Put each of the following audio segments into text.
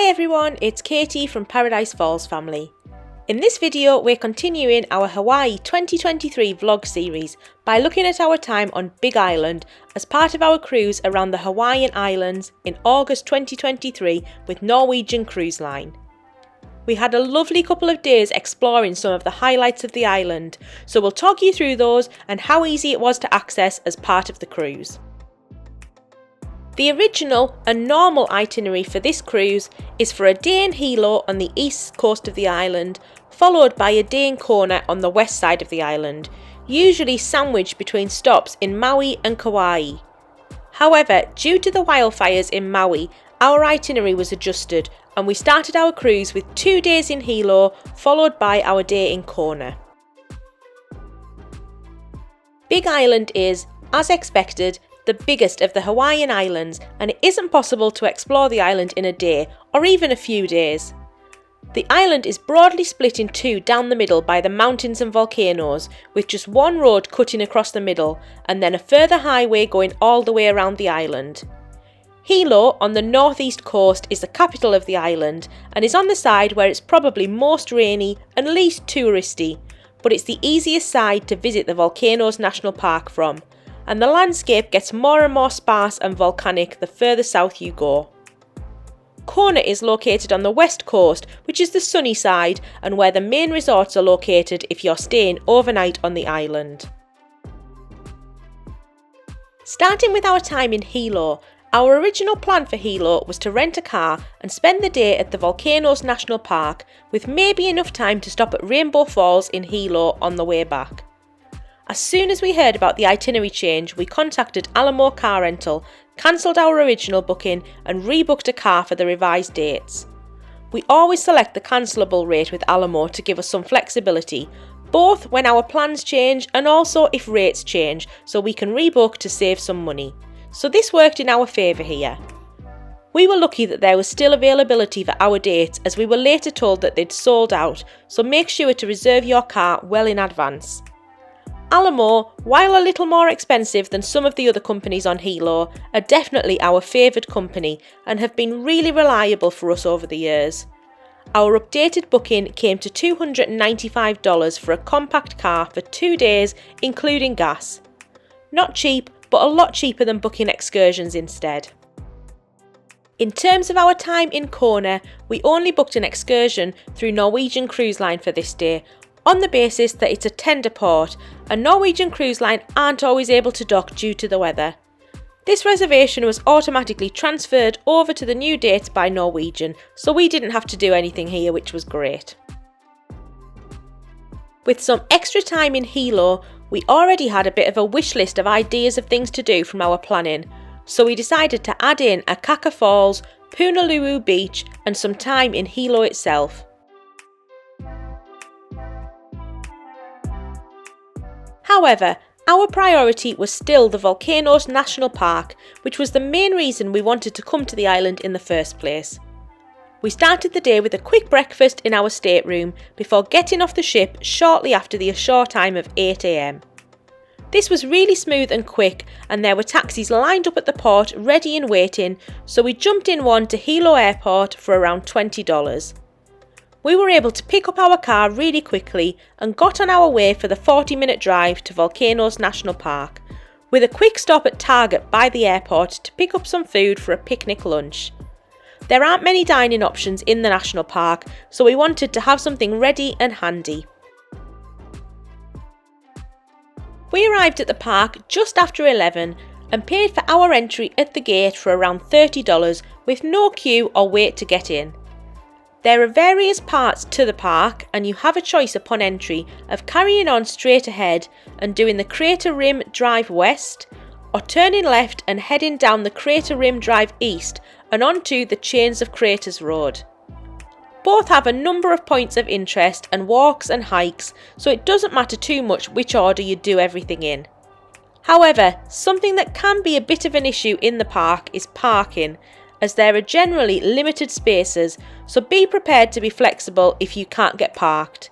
Hi everyone, it's Katie from Paradise Falls family. In this video we're continuing our Hawaii 2023 vlog series by looking at our time on Big Island as part of our cruise around the Hawaiian Islands in August 2023 with Norwegian Cruise Line. We had a lovely couple of days exploring some of the highlights of the island, so we'll talk you through those and how easy it was to access as part of the cruise. The original and normal itinerary for this cruise is for a day in Hilo on the east coast of the island, followed by a day in Kona on the west side of the island, usually sandwiched between stops in Maui and Kauai. However, due to the wildfires in Maui, our itinerary was adjusted and we started our cruise with 2 days in Hilo, followed by our day in Kona. Big Island is, as expected, the biggest of the Hawaiian Islands, and it isn't possible to explore the island in a day or even a few days. The island is broadly split in two down the middle by the mountains and volcanoes, with just one road cutting across the middle and then a further highway going all the way around the island. Hilo on the northeast coast is the capital of the island and is on the side where it's probably most rainy and least touristy, but it's the easiest side to visit the Volcanoes National Park from, and the landscape gets more and more sparse and volcanic the further south you go. Kona is located on the west coast, which is the sunny side and where the main resorts are located if you're staying overnight on the island. Starting with our time in Hilo, our original plan for Hilo was to rent a car and spend the day at the Volcanoes National Park, with maybe enough time to stop at Rainbow Falls in Hilo on the way back. As soon as we heard about the itinerary change, we contacted Alamo Car Rental, cancelled our original booking and rebooked a car for the revised dates. We always select the cancelable rate with Alamo to give us some flexibility, both when our plans change and also if rates change, so we can rebook to save some money. So this worked in our favour here. We were lucky that there was still availability for our dates, as we were later told that they'd sold out, so make sure to reserve your car well in advance. Alamo, while a little more expensive than some of the other companies on Hilo, are definitely our favoured company and have been really reliable for us over the years. Our updated booking came to $295 for a compact car for 2 days, including gas. Not cheap, but a lot cheaper than booking excursions instead. In terms of our time in Kona, we only booked an excursion through Norwegian Cruise Line for this day, on the basis that it's a tender port and Norwegian Cruise Line aren't always able to dock due to the weather. This reservation was automatically transferred over to the new dates by Norwegian, so we didn't have to do anything here, which was great. With some extra time in Hilo, we already had a bit of a wish list of ideas of things to do from our planning, so we decided to add in Akaka Falls, Punaluu Beach and some time in Hilo itself. However, our priority was still the Volcanoes National Park, which was the main reason we wanted to come to the island in the first place. We started the day with a quick breakfast in our stateroom before getting off the ship shortly after the ashore time of 8 AM. This was really smooth and quick, and there were taxis lined up at the port ready and waiting, so we jumped in one to Hilo Airport for around $20. We were able to pick up our car really quickly and got on our way for the 40-minute drive to Volcanoes National Park, with a quick stop at Target by the airport to pick up some food for a picnic lunch. There aren't many dining options in the national park, so we wanted to have something ready and handy. We arrived at the park just after 11 and paid for our entry at the gate for around $30 with no queue or wait to get in. There are various parts to the park, and you have a choice upon entry of carrying on straight ahead and doing the Crater Rim Drive West, or turning left and heading down the Crater Rim Drive East and onto the Chains of Craters Road. Both have a number of points of interest and walks and hikes, so it doesn't matter too much which order you do everything in. However, something that can be a bit of an issue in the park is parking, as there are generally limited spaces, so be prepared to be flexible if you can't get parked.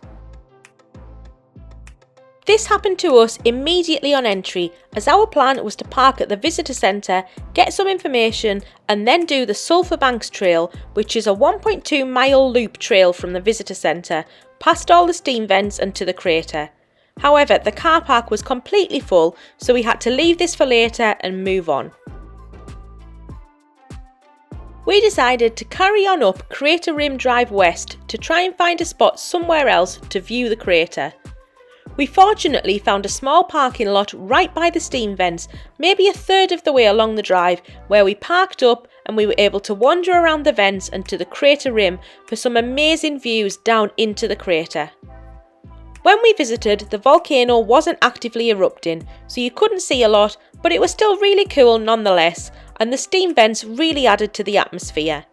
This happened to us immediately on entry, as our plan was to park at the visitor centre, get some information and then do the Sulphur Banks Trail, which is a 1.2 mile loop trail from the visitor centre, past all the steam vents and to the crater. However, the car park was completely full, so we had to leave this for later and move on. We decided to carry on up Crater Rim Drive West to try and find a spot somewhere else to view the crater. We fortunately found a small parking lot right by the steam vents, maybe a third of the way along the drive, where we parked up and we were able to wander around the vents and to the crater rim for some amazing views down into the crater. When we visited, the volcano wasn't actively erupting, so you couldn't see a lot, but it was still really cool nonetheless, and the steam vents really added to the atmosphere.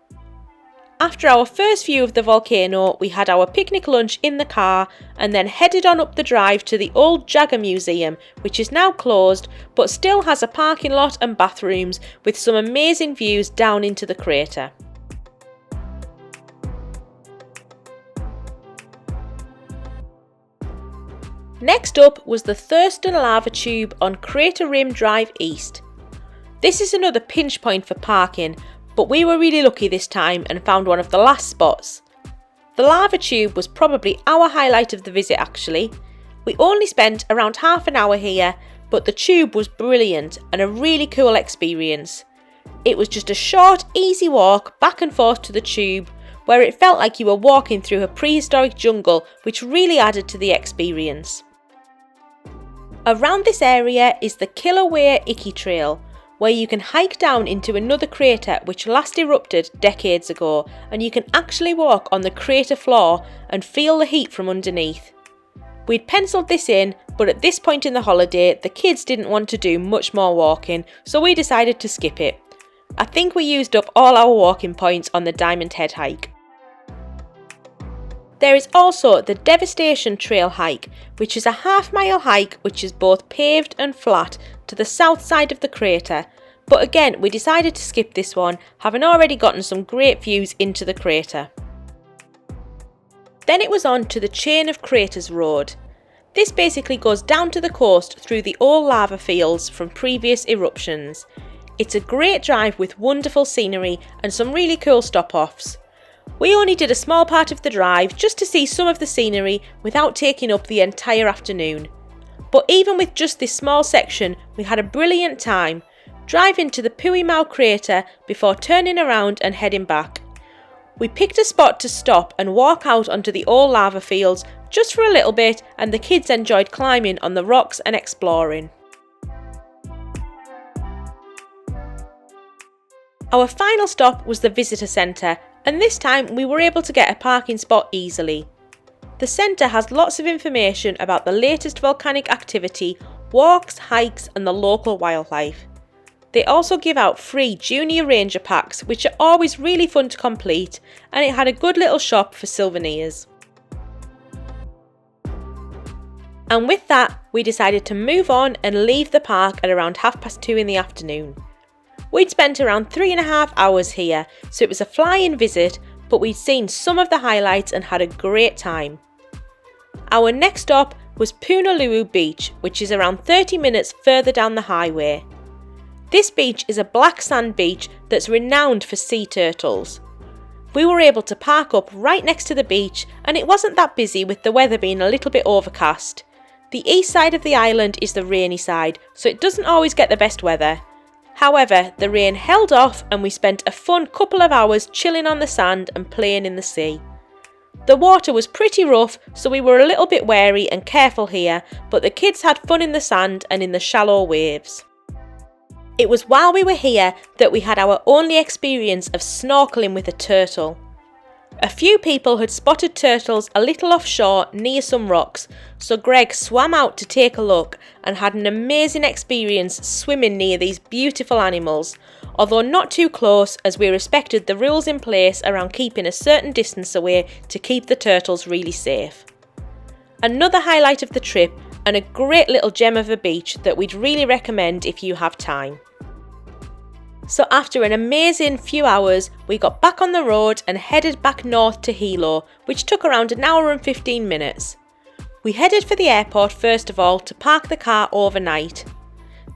After our first view of the volcano, we had our picnic lunch in the car and then headed on up the drive to the old Jagger Museum, which is now closed but still has a parking lot and bathrooms with some amazing views down into the crater. Next up was the Thurston Lava Tube on Crater Rim Drive East. This is another pinch point for parking, but we were really lucky this time and found one of the last spots. The lava tube was probably our highlight of the visit actually. We only spent around half an hour here, but the tube was brilliant and a really cool experience. It was just a short, easy walk back and forth to the tube, where it felt like you were walking through a prehistoric jungle, which really added to the experience. Around this area is the Kilauea Icky Trail, where you can hike down into another crater which last erupted decades ago, and you can actually walk on the crater floor and feel the heat from underneath. We'd penciled this in, but at this point in the holiday the kids didn't want to do much more walking, so we decided to skip it. I think we used up all our walking points on the Diamond Head hike. There is also the Devastation Trail hike, which is a half-mile hike which is both paved and flat to the south side of the crater, but again we decided to skip this one, having already gotten some great views into the crater. Then it was on to the Chain of Craters Road. This basically goes down to the coast through the old lava fields from previous eruptions. It's a great drive with wonderful scenery and some really cool stop-offs. We only did a small part of the drive just to see some of the scenery without taking up the entire afternoon. But even with just this small section, we had a brilliant time, driving to the Puimau crater before turning around and heading back. We picked a spot to stop and walk out onto the old lava fields just for a little bit, and the kids enjoyed climbing on the rocks and exploring. Our final stop was the visitor centre, and this time we were able to get a parking spot easily. The centre has lots of information about the latest volcanic activity, walks, hikes and the local wildlife. They also give out free Junior Ranger packs, which are always really fun to complete, and it had a good little shop for souvenirs. And with that, we decided to move on and leave the park at around 2:30 in the afternoon. We'd spent around 3.5 hours here, so it was a fly-in visit, but we'd seen some of the highlights and had a great time. Our next stop was Punaluu Beach, which is around 30 minutes further down the highway. This beach is a black sand beach that's renowned for sea turtles. We were able to park up right next to the beach, and it wasn't that busy with the weather being a little bit overcast. The east side of the island is the rainy side, so it doesn't always get the best weather. However, the rain held off and we spent a fun couple of hours chilling on the sand and playing in the sea. The water was pretty rough, so we were a little bit wary and careful here, but the kids had fun in the sand and in the shallow waves. It was while we were here that we had our only experience of snorkeling with a turtle. A few people had spotted turtles a little offshore near some rocks, so Greg swam out to take a look and had an amazing experience swimming near these beautiful animals, although not too close as we respected the rules in place around keeping a certain distance away to keep the turtles really safe. Another highlight of the trip, and a great little gem of a beach that we'd really recommend if you have time. So after an amazing few hours, we got back on the road and headed back north to Hilo, which took around an hour and 15 minutes. We headed for the airport first of all to park the car overnight.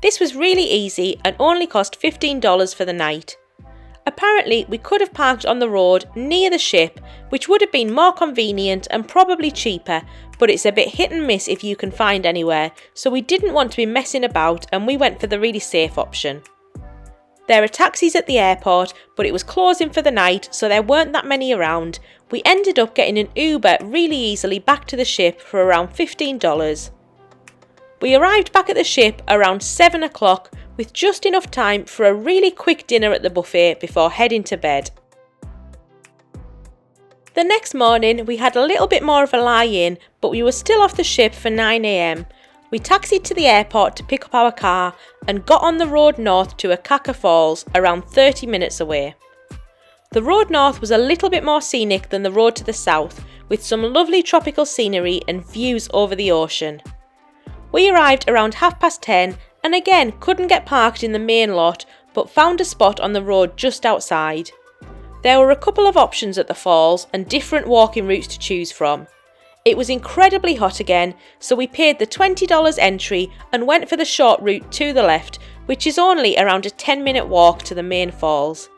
This was really easy and only cost $15 for the night. Apparently we could have parked on the road near the ship, which would have been more convenient and probably cheaper, but it's a bit hit and miss if you can find anywhere, so we didn't want to be messing about and we went for the really safe option. There are taxis at the airport, but it was closing for the night, so there weren't that many around. We ended up getting an Uber really easily back to the ship for around $15. We arrived back at the ship around 7 o'clock with just enough time for a really quick dinner at the buffet before heading to bed. The next morning we had a little bit more of a lie-in, but we were still off the ship for 9 AM. We taxied to the airport to pick up our car and got on the road north to Akaka Falls, around 30 minutes away. The road north was a little bit more scenic than the road to the south, with some lovely tropical scenery and views over the ocean. We arrived around 10:30 and again couldn't get parked in the main lot, but found a spot on the road just outside. There were a couple of options at the falls and different walking routes to choose from. It was incredibly hot again, so we paid the $20 entry and went for the short route to the left, which is only around a 10-minute walk to the main falls.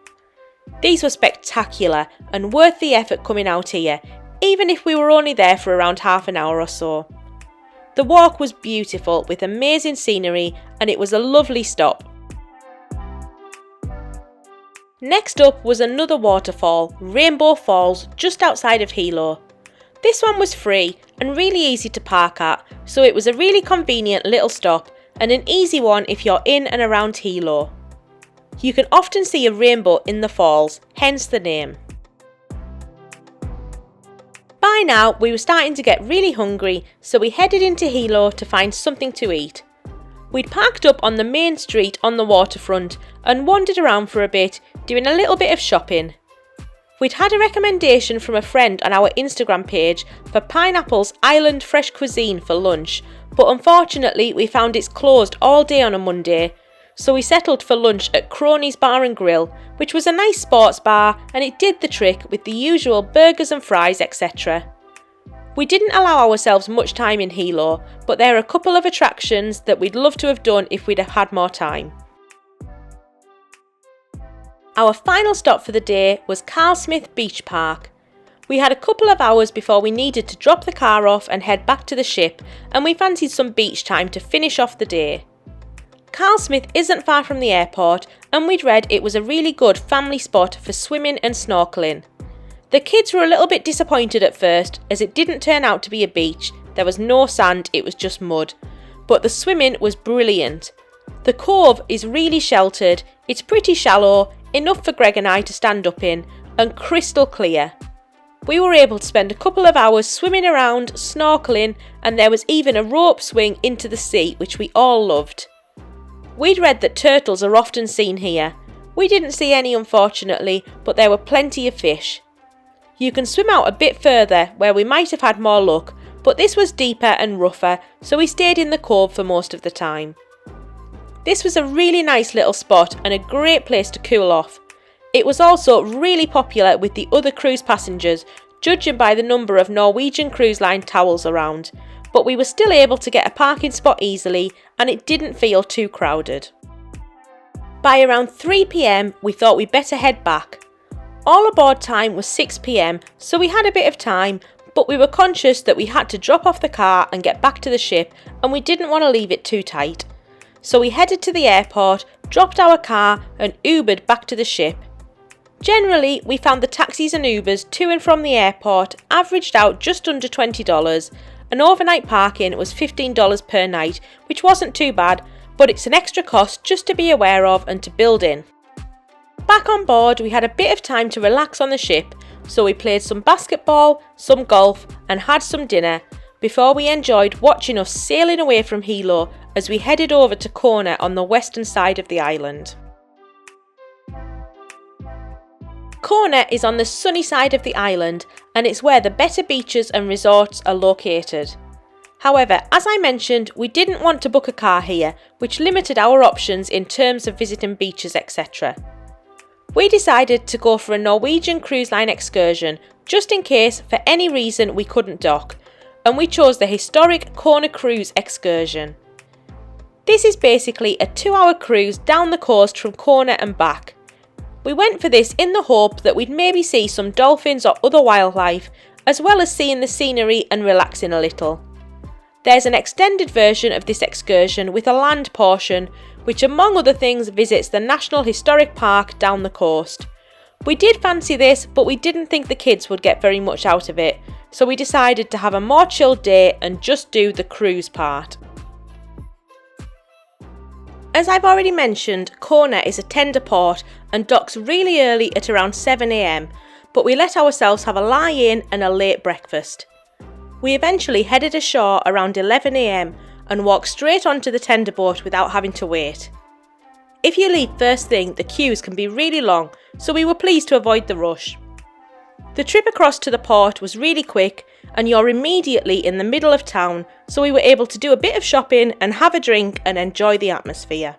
These were spectacular and worth the effort coming out here, even if we were only there for around half an hour or so. The walk was beautiful with amazing scenery and it was a lovely stop. Next up was another waterfall, Rainbow Falls, just outside of Hilo. This one was free and really easy to park at, so it was a really convenient little stop and an easy one if you're in and around Hilo. You can often see a rainbow in the falls, hence the name. By now we were starting to get really hungry, so we headed into Hilo to find something to eat. We'd parked up on the main street on the waterfront and wandered around for a bit, doing a little bit of shopping. We'd had a recommendation from a friend on our Instagram page for Pineapple's Island Fresh Cuisine for lunch, but unfortunately we found it's closed all day on a Monday, so we settled for lunch at Cronies Bar and Grill, which was a nice sports bar and it did the trick with the usual burgers and fries, etc. We didn't allow ourselves much time in Hilo, but there are a couple of attractions that we'd love to have done if we'd have had more time. Our final stop for the day was Carlsmith Beach Park. We had a couple of hours before we needed to drop the car off and head back to the ship, and we fancied some beach time to finish off the day. Carlsmith isn't far from the airport, and we'd read it was a really good family spot for swimming and snorkelling. The kids were a little bit disappointed at first as it didn't turn out to be a beach. There was no sand, it was just mud. But the swimming was brilliant. The cove is really sheltered, it's pretty shallow, enough for Greg and I to stand up in, and crystal clear. We were able to spend a couple of hours swimming around, snorkelling, and there was even a rope swing into the sea, which we all loved. We'd read that turtles are often seen here. We didn't see any unfortunately, but there were plenty of fish. You can swim out a bit further where we might have had more luck, but this was deeper and rougher, so we stayed in the cove for most of the time. This was a really nice little spot and a great place to cool off. It was also really popular with the other cruise passengers, judging by the number of Norwegian Cruise Line towels around, but we were still able to get a parking spot easily and it didn't feel too crowded. By around 3 PM we thought we'd better head back. All aboard time was 6 PM, so we had a bit of time, but we were conscious that we had to drop off the car and get back to the ship and we didn't want to leave it too tight. So we headed to the airport, dropped our car and Ubered back to the ship. Generally, we found the taxis and Ubers to and from the airport averaged out just under $20, and overnight parking was $15 per night, which wasn't too bad, but it's an extra cost just to be aware of and to build in. Back on board, we had a bit of time to relax on the ship, so we played some basketball, some golf and had some dinner before we enjoyed watching us sailing away from Hilo as we headed over to Kona on the western side of the island. Kona is on the sunny side of the island and it's where the better beaches and resorts are located. However, as I mentioned, we didn't want to book a car here, which limited our options in terms of visiting beaches, etc. We decided to go for a Norwegian Cruise Line excursion, just in case for any reason we couldn't dock, and we chose the historic Kona cruise excursion. This is basically a 2-hour cruise down the coast from Kona and back. We went for this in the hope that we'd maybe see some dolphins or other wildlife, as well as seeing the scenery and relaxing a little. There's an extended version of this excursion with a land portion, which among other things visits the National Historic Park down the coast. We did fancy this, but we didn't think the kids would get very much out of it, so we decided to have a more chilled day and just do the cruise part. As I've already mentioned, Kona is a tender port and docks really early at around 7 AM, but we let ourselves have a lie-in and a late breakfast. We eventually headed ashore around 11 AM and walked straight onto the tender boat without having to wait. If you leave first thing, the queues can be really long, so we were pleased to avoid the rush. The trip across to the port was really quick and you're immediately in the middle of town, so we were able to do a bit of shopping and have a drink and enjoy the atmosphere.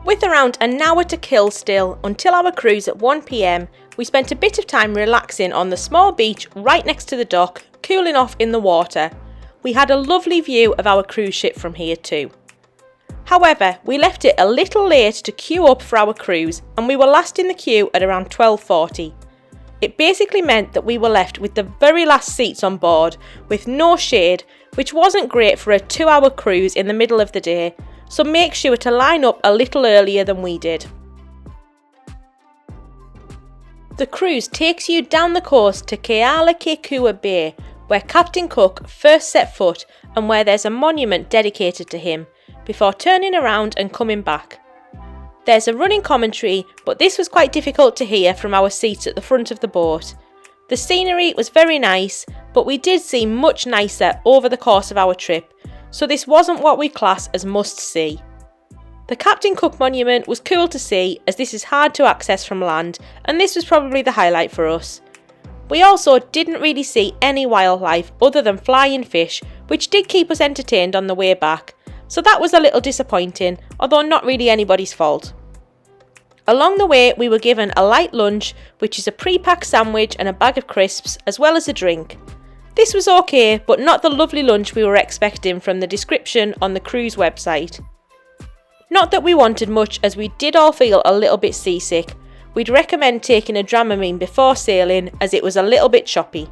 With around an hour to kill still until our cruise at 1 PM, we spent a bit of time relaxing on the small beach right next to the dock, cooling off in the water. We had a lovely view of our cruise ship from here too. However, we left it a little late to queue up for our cruise and we were last in the queue at around 12:40. It basically meant that we were left with the very last seats on board with no shade, which wasn't great for a 2-hour cruise in the middle of the day, so make sure to line up a little earlier than we did. The cruise takes you down the coast to Kealakekua Bay, where Captain Cook first set foot and where there's a monument dedicated to him, before turning around and coming back. There's a running commentary, but this was quite difficult to hear from our seats at the front of the boat. The scenery was very nice, but we did see much nicer over the course of our trip, so this wasn't what we class as must-see. The Captain Cook monument was cool to see, as this is hard to access from land, and this was probably the highlight for us. We also didn't really see any wildlife other than flying fish, which did keep us entertained on the way back, so that was a little disappointing, although not really anybody's fault. Along the way, we were given a light lunch, which is a pre-packed sandwich and a bag of crisps, as well as a drink. This was okay, but not the lovely lunch we were expecting from the description on the cruise website. Not that we wanted much, as we did all feel a little bit seasick. We'd recommend taking a Dramamine before sailing, as it was a little bit choppy.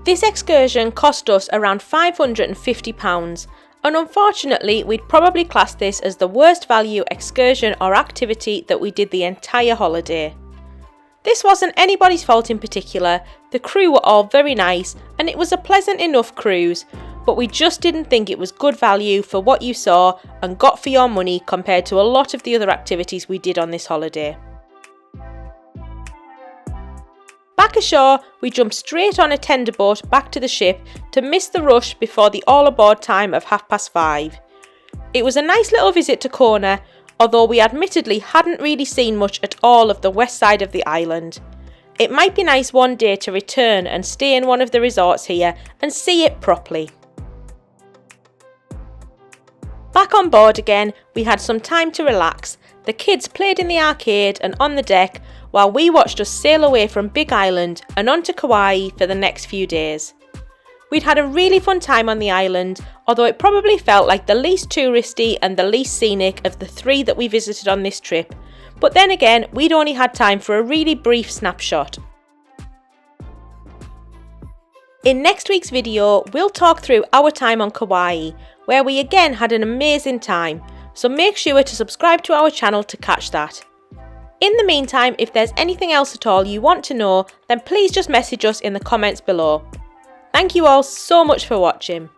This excursion cost us around £550, and unfortunately we'd probably class this as the worst value excursion or activity that we did the entire holiday. This wasn't anybody's fault in particular, the crew were all very nice and it was a pleasant enough cruise, but we just didn't think it was good value for what you saw and got for your money compared to a lot of the other activities we did on this holiday. Back ashore, we jumped straight on a tender boat back to the ship to miss the rush before the all aboard time of 5:30. It was a nice little visit to Kona, although we admittedly hadn't really seen much at all of the west side of the island. It might be nice one day to return and stay in one of the resorts here and see it properly. Back on board again, we had some time to relax. The kids played in the arcade and on the deck, while we watched us sail away from Big Island and on to Kauai for the next few days. We'd had a really fun time on the island, although it probably felt like the least touristy and the least scenic of the 3 that we visited on this trip, but then again, we'd only had time for a really brief snapshot. In next week's video, we'll talk through our time on Kauai, where we again had an amazing time, so make sure to subscribe to our channel to catch that. In the meantime, if there's anything else at all you want to know, then please just message us in the comments below. Thank you all so much for watching.